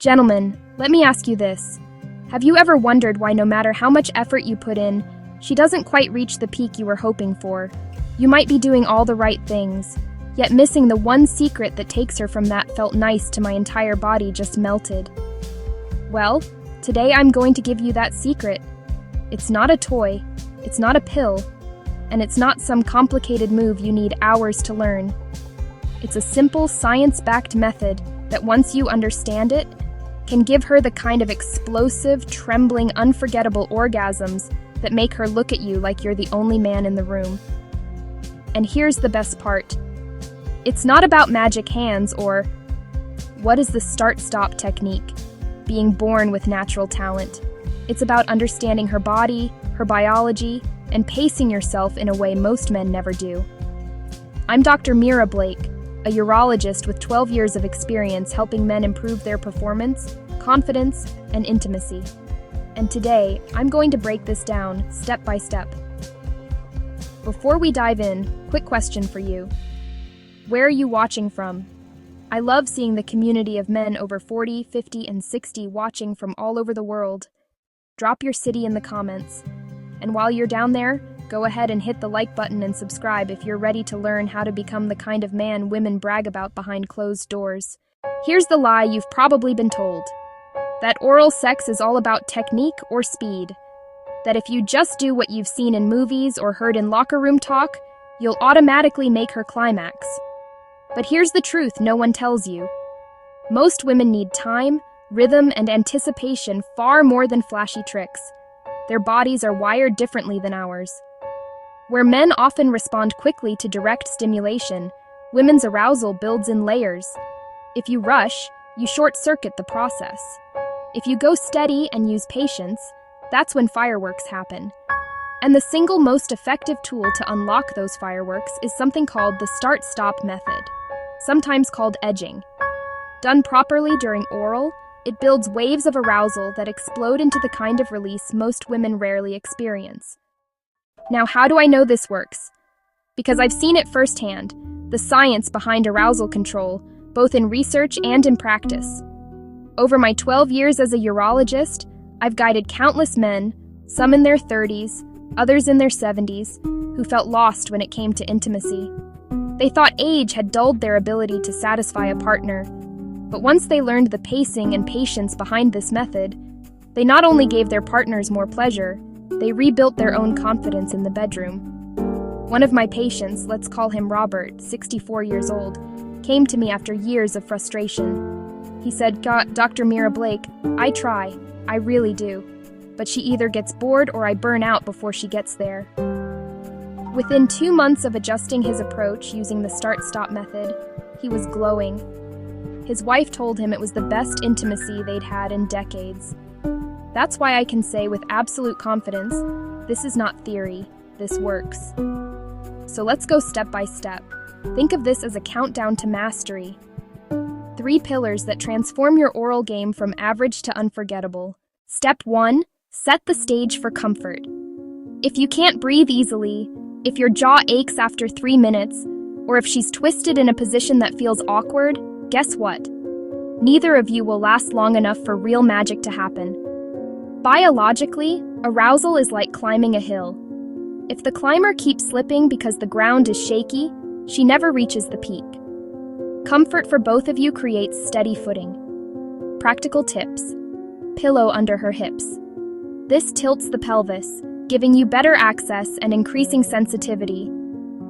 Gentlemen, let me ask you this. Have you ever wondered why no matter how much effort you put in, she doesn't quite reach the peak you were hoping for? You might be doing all the right things, yet missing the one secret that takes her from that felt nice to my entire body just melted. Well, today I'm going to give you that secret. It's not a toy, it's not a pill, and it's not some complicated move you need hours to learn. It's a simple, science-backed method that once you understand it, can give her the kind of explosive, trembling, unforgettable orgasms that make her look at you like you're the only man in the room. And here's the best part. It's not about magic hands or, what is the start-stop technique, being born with natural talent. It's about understanding her body, her biology, and pacing yourself in a way most men never do. I'm Dr. Mira Blake, a urologist with 12 years of experience helping men improve their performance, confidence, and intimacy. And today, I'm going to break this down step by step. Before we dive in, quick question for you. Where are you watching from? I love seeing the community of men over 40, 50, and 60 watching from all over the world. Drop your city in the comments. And while you're down there, go ahead and hit the like button and subscribe if you're ready to learn how to become the kind of man women brag about behind closed doors. Here's the lie you've probably been told. That oral sex is all about technique or speed. That if you just do what you've seen in movies or heard in locker room talk, you'll automatically make her climax. But here's the truth no one tells you. Most women need time, rhythm, and anticipation far more than flashy tricks. Their bodies are wired differently than ours. Where men often respond quickly to direct stimulation, women's arousal builds in layers. If you rush, you short-circuit the process. If you go steady and use patience, that's when fireworks happen. And the single most effective tool to unlock those fireworks is something called the start-stop method, sometimes called edging. Done properly during oral, it builds waves of arousal that explode into the kind of release most women rarely experience. Now, how do I know this works? Because I've seen it firsthand, the science behind arousal control, both in research and in practice. Over my 12 years as a urologist, I've guided countless men, some in their 30s, others in their 70s, who felt lost when it came to intimacy. They thought age had dulled their ability to satisfy a partner, but once they learned the pacing and patience behind this method, they not only gave their partners more pleasure, they rebuilt their own confidence in the bedroom. One of my patients, let's call him Robert, 64 years old, came to me after years of frustration. He said, Dr. Mira Blake, I try, I really do, but she either gets bored or I burn out before she gets there. Within 2 months of adjusting his approach using the start-stop method, he was glowing. His wife told him it was the best intimacy they'd had in decades. That's why I can say with absolute confidence, this is not theory, this works. So let's go step by step. Think of this as a countdown to mastery. 3 pillars that transform your oral game from average to unforgettable. Step 1, set the stage for comfort. If you can't breathe easily, if your jaw aches after 3 minutes, or if she's twisted in a position that feels awkward, guess what? Neither of you will last long enough for real magic to happen. Biologically, arousal is like climbing a hill. If the climber keeps slipping because the ground is shaky, she never reaches the peak. Comfort for both of you creates steady footing. Practical tips. Pillow under her hips. This tilts the pelvis, giving you better access and increasing sensitivity.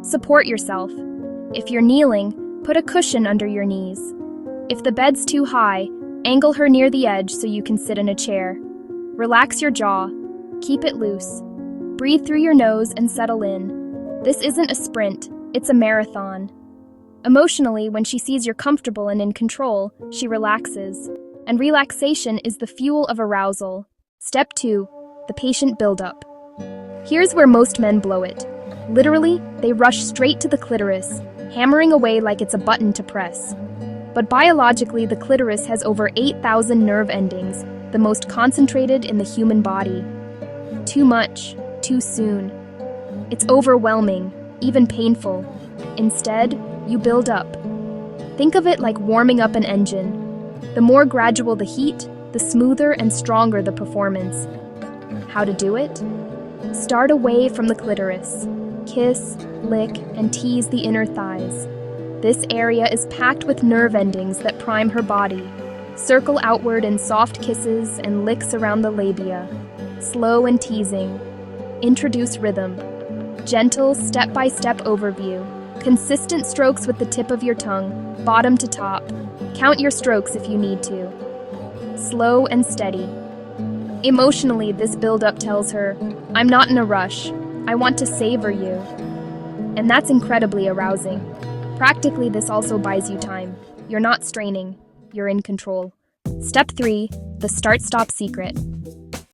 Support yourself. If you're kneeling, put a cushion under your knees. If the bed's too high, angle her near the edge so you can sit in a chair. Relax your jaw. Keep it loose. Breathe through your nose and settle in. This isn't a sprint, it's a marathon. Emotionally, when she sees you're comfortable and in control, she relaxes. And relaxation is the fuel of arousal. Step 2, the patient buildup. Here's where most men blow it. Literally, they rush straight to the clitoris, hammering away like it's a button to press. But biologically, the clitoris has over 8,000 nerve endings, the most concentrated in the human body. Too much, too soon. It's overwhelming, even painful. Instead, you build up. Think of it like warming up an engine. The more gradual the heat, the smoother and stronger the performance. How to do it? Start away from the clitoris. Kiss, lick, and tease the inner thighs. This area is packed with nerve endings that prime her body. Circle outward in soft kisses and licks around the labia. Slow and teasing. Introduce rhythm. Gentle, step-by-step overview. Consistent strokes with the tip of your tongue, bottom to top. Count your strokes if you need to. Slow and steady. Emotionally, this build-up tells her, I'm not in a rush. I want to savor you. And that's incredibly arousing. Practically, this also buys you time. You're not straining. You're in control. Step 3, the start-stop secret.